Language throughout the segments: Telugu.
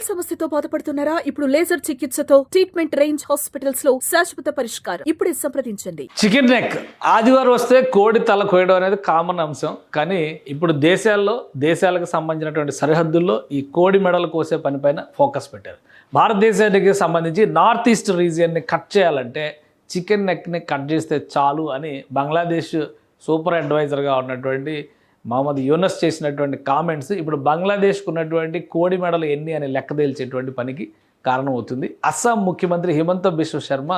సమస్యతో బాధపడుతున్నారా? ఇప్పుడు లేజర్ చికిత్సతో ట్రీట్మెంట్ రేంజ్ హాస్పిటల్స్ లో శాశ్వత పరిష్కారం. ఇప్పుడే సంప్రదించండి. చికెన్ నెక్ ఆదివారం వస్తే కోడి తల కోయడం అనేది కామన్ అంశం. కానీ ఇప్పుడు దేశాలకు సంబంధించినటువంటి సరిహద్దుల్లో ఈ కోడి మెడలు కోసే పనిపైన ఫోకస్ పెట్టారు. భారతదేశానికి సంబంధించి నార్త్ ఈస్ట్ రీజియన్ని కట్ చేయాలంటే చికెన్ నెక్ని కట్ చేస్తే చాలు అని బంగ్లాదేశ్ సూపర్ అడ్వైజర్గా ఉన్నటువంటి మహమ్మద్ యూనస్ చేసినటువంటి కామెంట్స్ ఇప్పుడు బంగ్లాదేశ్కు ఉన్నటువంటి కోడి మెడలు ఎన్ని అని లెక్క తేల్చేటువంటి పనికి కారణమవుతుంది. అస్సాం ముఖ్యమంత్రి హిమంత బిశ్వ శర్మ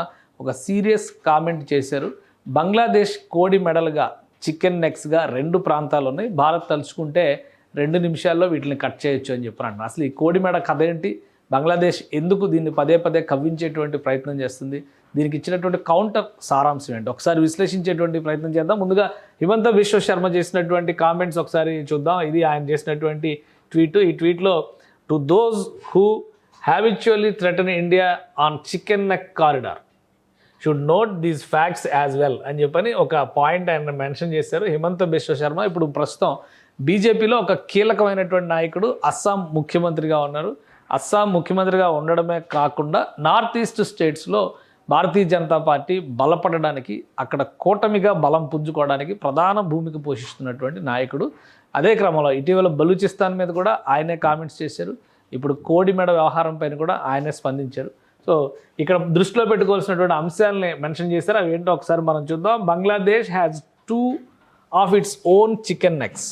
ఒక సీరియస్ కామెంట్ చేశారు. బంగ్లాదేశ్ కోడి మెడలుగా చికెన్ నెక్స్గా 2 ప్రాంతాలు ఉన్నాయి. భారత్ తలుచుకుంటే 2 నిమిషాల్లో వీటిని కట్ చేయొచ్చు అని చెప్పారు. అసలు ఈ కోడి మెడ కథ ఏంటి? బంగ్లాదేశ్ ఎందుకు దీన్ని పదే కవ్వించేటువంటి ప్రయత్నం చేస్తుంది? దీనికి ఇచ్చినటువంటి కౌంటర్ సారాంశం ఏంటి? ఒకసారి విశ్లేషించేటువంటి ప్రయత్నం చేద్దాం. ముందుగా హిమంత బిశ్వ శర్మ చేసినటువంటి కామెంట్స్ ఒకసారి చూద్దాం. ఇది ఆయన చేసినటువంటి ట్వీట్. ఈ ట్వీట్లో to those who habitually threaten India on chicken neck corridor should note these facts as well అని చెప్పని ఒక పాయింట్ ఆయన మెన్షన్ చేశారు. హిమంత బిశ్వ శర్మ ఇప్పుడు ప్రస్తుతం బీజేపీలో ఒక కీలకమైనటువంటి నాయకుడు, అస్సాం ముఖ్యమంత్రిగా ఉన్నారు. అస్సాం ముఖ్యమంత్రిగా ఉండడమే కాకుండా నార్త్ ఈస్ట్ స్టేట్స్లో భారతీయ జనతా పార్టీ బలపడడానికి, అక్కడ కూటమిగా బలం పుంజుకోవడానికి ప్రధాన భూమిక పోషిస్తున్నటువంటి నాయకుడు. అదే క్రమంలో ఇటీవల బలూచిస్తాన్ మీద కూడా ఆయనే కామెంట్స్ చేశారు. ఇప్పుడు కోడి మెడ వ్యవహారం పైన కూడా ఆయనే స్పందించారు. సో ఇక్కడ దృష్టిలో పెట్టుకోవాల్సినటువంటి అంశాలని మెన్షన్ చేశారు. అవి ఏంటో ఒకసారి మనం చూద్దాం. Bangladesh has 2 of its own chicken necks.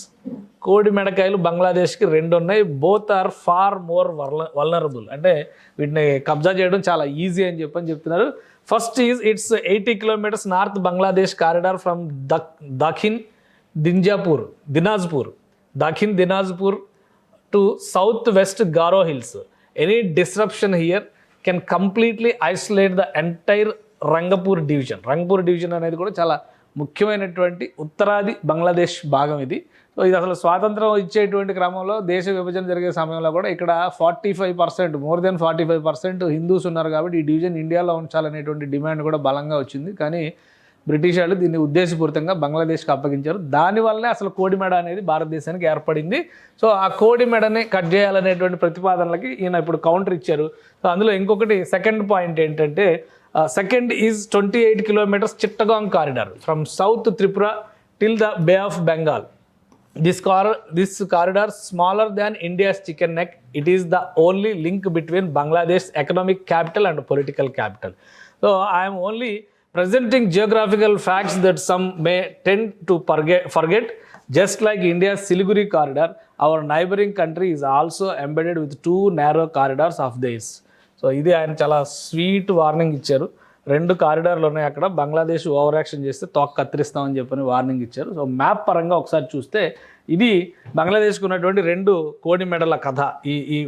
కోడి మెడకాయలు బంగ్లాదేశ్కి 2 ఉన్నాయి. Both are far more vulnerable. అంటే వీటిని కబ్జా చేయడం చాలా ఈజీ అని చెప్తున్నారు. First is its 80 kilometres north Bangladesh corridor from Dakhin Dinajpur to south west Garo Hills. Any disruption here can completely isolate the entire Rangpur division అనేది కూడా చాలా ముఖ్యమైనటువంటి ఉత్తరాది బంగ్లాదేశ్ భాగం ఇది. సో ఇది అసలు స్వాతంత్రం ఇచ్చేటువంటి క్రమంలో, దేశ విభజన జరిగే సమయంలో కూడా ఇక్కడ 45% మోర్ దెన్ 45% హిందూస్ ఉన్నారు. కాబట్టి ఈ డివిజన్ ఇండియాలో ఉంచాలనేటువంటి డిమాండ్ కూడా బలంగా వచ్చింది. కానీ బ్రిటిష్ వాళ్ళు దీన్ని ఉద్దేశపూరితంగా బంగ్లాదేశ్కి అప్పగించారు. దానివల్లనే అసలు కోడిమెడ అనేది భారతదేశానికి ఏర్పడింది. సో ఆ కోడిమెడని కట్ చేయాలనేటువంటి ప్రతిపాదనలకి ఈయన ఇప్పుడు కౌంటర్ ఇచ్చారు. సో అందులో ఇంకొకటి సెకండ్ పాయింట్ ఏంటంటే, second is 28 kilometres Chittagong corridor from south Tripura till the Bay of Bengal. This corridor smaller than India's chicken neck. It is the only link between Bangladesh's economic capital and political capital. So I am only presenting geographical facts that some may tend to forget. Just like India's Siliguri corridor, our neighboring country is also embedded with 2 narrow corridors of theirs. So ఇది ఆయన చాలా స్వీట్ వార్నింగ్ ఇచ్చారు. 2 కారిడార్లు ఉన్నాయి అక్కడ. బంగ్లాదేశ్ ఓవర్ యాక్షన్ చేస్తే తోక కత్తిరిస్తామని చెప్పని వార్నింగ్ ఇచ్చారు. సో మ్యాప్ పరంగా ఒకసారి చూస్తే ఇది బంగ్లాదేశ్కి ఉన్నటువంటి 2 కోడి మెడల కథ.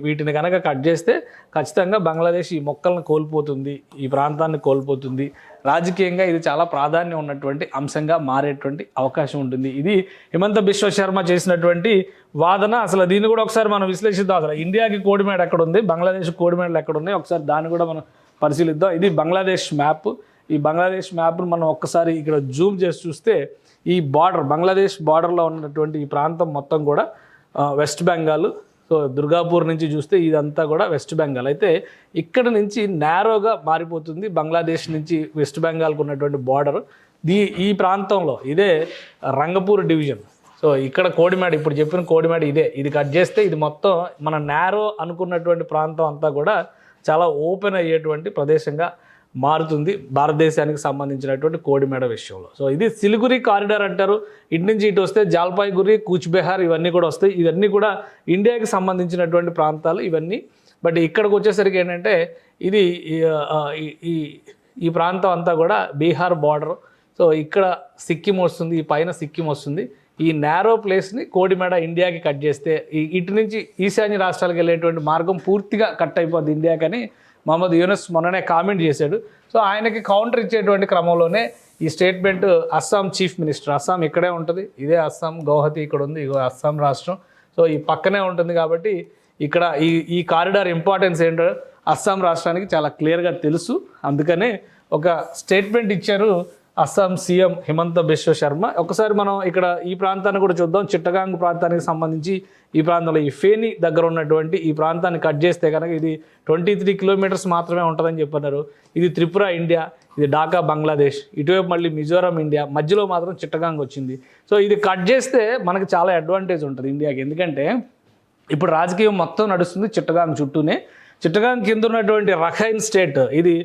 వీటిని కనుక కట్ చేస్తే ఖచ్చితంగా బంగ్లాదేశ్ ఈ మొక్కలను కోల్పోతుంది, ఈ ప్రాంతాన్ని కోల్పోతుంది. రాజకీయంగా ఇది చాలా ప్రాధాన్యం ఉన్నటువంటి అంశంగా మారేటువంటి అవకాశం ఉంటుంది. ఇది హిమంత బిశ్వ శర్మ చేసినటువంటి వాదన. అసలు దీన్ని కూడా ఒకసారి మనం విశ్లేషిద్దాం. అసలు ఇండియాకి కోడి మెడ ఎక్కడ ఉంది, బంగ్లాదేశ్ కోడి మెడలు ఎక్కడ ఉన్నాయి, ఒకసారి దాన్ని కూడా మనం పరిశీలిద్దాం. ఇది బంగ్లాదేశ్ మ్యాప్. ఈ బంగ్లాదేశ్ మ్యాప్ను మనం ఒక్కసారి ఇక్కడ జూమ్ చేసి చూస్తే ఈ బంగ్లాదేశ్ బార్డర్లో ఉన్నటువంటి ఈ ప్రాంతం మొత్తం కూడా వెస్ట్ బెంగాల్. సో దుర్గాపూర్ నుంచి చూస్తే ఇదంతా కూడా వెస్ట్ బెంగాల్. అయితే ఇక్కడ నుంచి నేరోగా మారిపోతుంది బంగ్లాదేశ్ నుంచి వెస్ట్ బెంగాల్కు ఉన్నటువంటి బార్డర్. ఈ ప్రాంతంలో ఇదే రంగపూర్ డివిజన్. సో ఇక్కడ కోడిమెడ, ఇప్పుడు చెప్పిన కోడిమెడ ఇదే. ఇది కట్ చేస్తే ఇది మొత్తం మన నేరో అనుకున్నటువంటి ప్రాంతం అంతా కూడా చాలా ఓపెన్ అయ్యేటువంటి ప్రదేశంగా మారుతుంది భారతదేశానికి సంబంధించినటువంటి కోడిమెడ విషయంలో. సో ఇది సిలిగురి కారిడార్ అంటారు. ఇటు నుంచి ఇటు వస్తే జాల్పాయ్గురి, కూచ్బెహార్ ఇవన్నీ కూడా వస్తాయి. ఇవన్నీ కూడా ఇండియాకి సంబంధించినటువంటి ప్రాంతాలు ఇవన్నీ. బట్ ఇక్కడికి వచ్చేసరికి ఏంటంటే ఇది ఈ ప్రాంతం అంతా కూడా బీహార్ బార్డర్. సో ఇక్కడ సిక్కిం వస్తుంది, ఈ పైన సిక్కిం వస్తుంది. ఈ నేరో ప్లేస్ని కోడిమెడ ఇండియాకి కట్ చేస్తే ఇటు నుంచి ఈశాన్య రాష్ట్రాలకు వెళ్ళేటువంటి మార్గం పూర్తిగా కట్ అయిపోద్ది ఇండియాకని మహమ్మద్ యూనస్ మొన్ననే కామెంట్ చేశాడు. సో ఆయనకి కౌంటర్ ఇచ్చేటువంటి క్రమంలోనే ఈ statement Assam chief minister, Assam ఇక్కడే ఉంటుంది, ఇదే అస్సాం, గౌహతి ఇక్కడ ఉంది, ఇగో అస్సాం రాష్ట్రం. సో ఈ పక్కనే ఉంటుంది కాబట్టి ఇక్కడ ఈ కారిడార్ ఇంపార్టెన్స్ ఏంటో అస్సాం రాష్ట్రానికి చాలా క్లియర్గా తెలుసు. అందుకనే ఒక స్టేట్మెంట్ ఇచ్చారు అస్సాం సీఎం హిమంత బిశ్వ శర్మ. ఒకసారి మనం ఇక్కడ ఈ ప్రాంతాన్ని కూడా చూద్దాం. చిట్టగాంగ్ ప్రాంతానికి సంబంధించి ఈ ప్రాంతంలో ఈ ఫేని దగ్గర ఉన్నటువంటి ఈ ప్రాంతాన్ని కట్ చేస్తే కనుక ఇది 23 కిలోమీటర్స్ మాత్రమే ఉంటుందని చెప్పన్నారు. ఇది త్రిపుర ఇండియా, ఇది ఢాకా బంగ్లాదేశ్, ఇటువైపు మళ్ళీ మిజోరాం ఇండియా, మధ్యలో మాత్రం చిట్టగాంగ్ వచ్చింది. సో ఇది కట్ చేస్తే మనకి చాలా అడ్వాంటేజ్ ఉంటుంది ఇండియాకి. ఎందుకంటే ఇప్పుడు రాజకీయం మొత్తం నడుస్తుంది చిట్టగాంగ్ చుట్టూనే. చిట్టగాంగ్ కింద ఉన్నటువంటి రఖైన్ స్టేట్ ఇది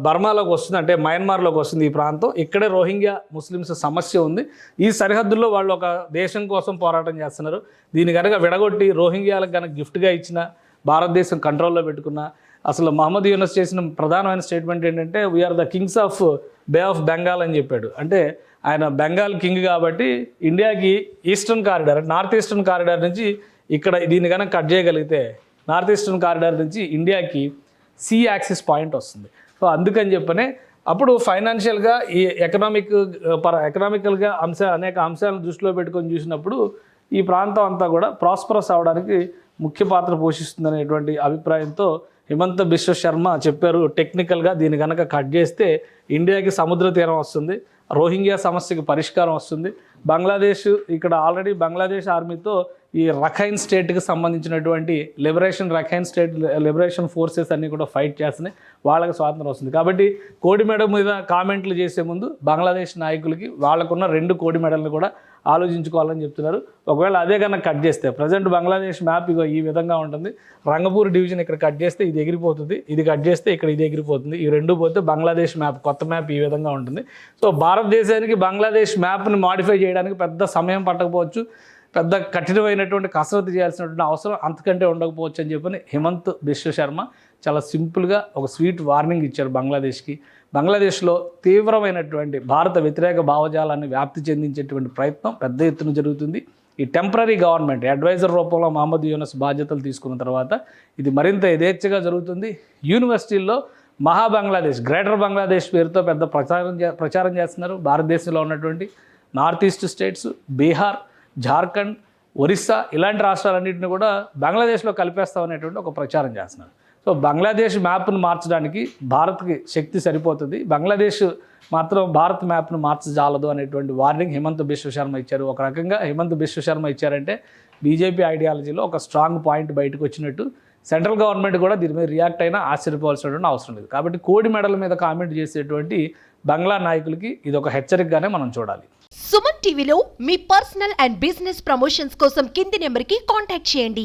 బర్మాలోకి వస్తుంది, అంటే మయన్మార్లోకి వస్తుంది ఈ ప్రాంతం. ఇక్కడే రోహింగ్యా ముస్లిమ్స్ సమస్య ఉంది. ఈ సరిహద్దుల్లో వాళ్ళు ఒక దేశం కోసం పోరాటం చేస్తున్నారు. దీన్ని కనుక విడగొట్టి రోహింగ్యాలకు కనుక గిఫ్ట్గా ఇచ్చిన, భారతదేశం కంట్రోల్లో పెట్టుకున్న, అసలు మహమ్మద్ యూనస్ చేసిన ప్రధానమైన స్టేట్మెంట్ ఏంటంటే we are the kings of Bay of Bengal అని చెప్పాడు. అంటే ఆయన బెంగాల్ కింగ్ కాబట్టి ఇండియాకి eastern corridor, north eastern corridor నుంచి ఇక్కడ దీన్ని కనుక కట్ చేయగలిగితే నార్త్ ఈస్టర్న్ కారిడార్ నుంచి ఇండియాకి సీ యాక్సిస్ పాయింట్ వస్తుంది. సో అందుకని చెప్పనే అప్పుడు ఫైనాన్షియల్గా ఈ ఎకనామికల్గా అనేక అంశాలను దృష్టిలో పెట్టుకొని చూసినప్పుడు ఈ ప్రాంతం అంతా కూడా ప్రాస్పరస్ అవడానికి ముఖ్య పాత్ర పోషిస్తుందనేటువంటి అభిప్రాయంతో హిమంత బిశ్వ శర్మ చెప్పారు. టెక్నికల్గా దీన్ని కనుక కట్ చేస్తే ఇండియాకి సముద్ర తీరం వస్తుంది, రోహింగ్యా సమస్యకి పరిష్కారం వస్తుంది. బంగ్లాదేశ్ ఇక్కడ ఆల్రెడీ బంగ్లాదేశ్ ఆర్మీతో ఈ రఖైన్ స్టేట్కి సంబంధించినటువంటి రఖైన్ స్టేట్ లిబరేషన్ ఫోర్సెస్ అన్నీ కూడా ఫైట్ చేస్తున్నాయి, వాళ్ళకి స్వాతంత్రం వస్తుంది. కాబట్టి కోడి మెడ మీద కామెంట్లు చేసే ముందు బంగ్లాదేశ్ నాయకులకి వాళ్ళకున్న 2 కోడి మెడల్ని కూడా ఆలోచించుకోవాలని చెప్తున్నారు. ఒకవేళ అదే కన్నా కట్ చేస్తే ప్రజెంట్ బంగ్లాదేశ్ మ్యాప్ ఇగో ఈ విధంగా ఉంటుంది. రంగపూర్ డివిజన్ ఇక్కడ కట్ చేస్తే ఇది ఎగిరిపోతుంది, ఇది కట్ చేస్తే ఇక్కడ ఇది ఎగిరిపోతుంది. ఈ 2 పోతే బంగ్లాదేశ్ మ్యాప్, కొత్త మ్యాప్ ఈ విధంగా ఉంటుంది. సో భారతదేశానికి బంగ్లాదేశ్ మ్యాప్ని మాడిఫై చేయడానికి పెద్ద సమయం పట్టకపోవచ్చు, పెద్ద కఠినమైనటువంటి కసరత్తు చేయాల్సినటువంటి అవసరం అంతకంటే ఉండకపోవచ్చు అని చెప్పని హిమంత్ బిశ్వ శర్మ చాలా సింపుల్గా ఒక స్వీట్ వార్నింగ్ ఇచ్చారు బంగ్లాదేశ్కి. బంగ్లాదేశ్లో తీవ్రమైనటువంటి భారత వ్యతిరేక భావజాలాన్ని వ్యాప్తి చెందించేటువంటి ప్రయత్నం పెద్ద ఎత్తున జరుగుతుంది. ఈ టెంపరీ గవర్నమెంట్ అడ్వైజర్ రూపంలో మహమ్మద్ యూనస్ బాధ్యతలు తీసుకున్న తర్వాత ఇది మరింత యథేచ్ఛగా జరుగుతుంది. యూనివర్సిటీల్లో మహా బంగ్లాదేశ్, గ్రేటర్ బంగ్లాదేశ్ పేరుతో పెద్ద ప్రచారం చేస్తున్నారు. భారతదేశంలో ఉన్నటువంటి north east states, Bihar, Jharkhand, Orissa ఇలాంటి రాష్ట్రాలన్నింటినీ కూడా బంగ్లాదేశ్లో కలిపేస్తామనేటువంటి ఒక ప్రచారం చేస్తున్నారు. సో బంగ్లాదేశ్ మ్యాప్ను మార్చడానికి భారత్కి శక్తి సరిపోతుంది, బంగ్లాదేశ్ మాత్రం భారత్ మ్యాప్ను మార్చజాలదు అనేటువంటి వార్నింగ్ హిమంత్ బిశ్వ శర్మ ఇచ్చారు. ఒక రకంగా హిమంత్ బిశ్వ శర్మ ఇచ్చారంటే బీజేపీ ఐడియాలజీలో ఒక స్ట్రాంగ్ పాయింట్ బయటకు వచ్చినట్టు. సెంట్రల్ గవర్నమెంట్ కూడా దీని మీద రియాక్ట్ అయినా ఆశ్చర్యపోవాల్సినటువంటి అవసరం లేదు. కాబట్టి కోడి మెడల మీద కామెంట్ చేసేటువంటి బంగ్లా నాయకులకి ఇది ఒక హెచ్చరికగానే మనం చూడాలి. సుమన్ టీవీలో మీ పర్సనల్ అండ్ బిజినెస్ ప్రమోషన్స్ కోసం కింది నెంబర్కి కాంటాక్ట్ చేయండి.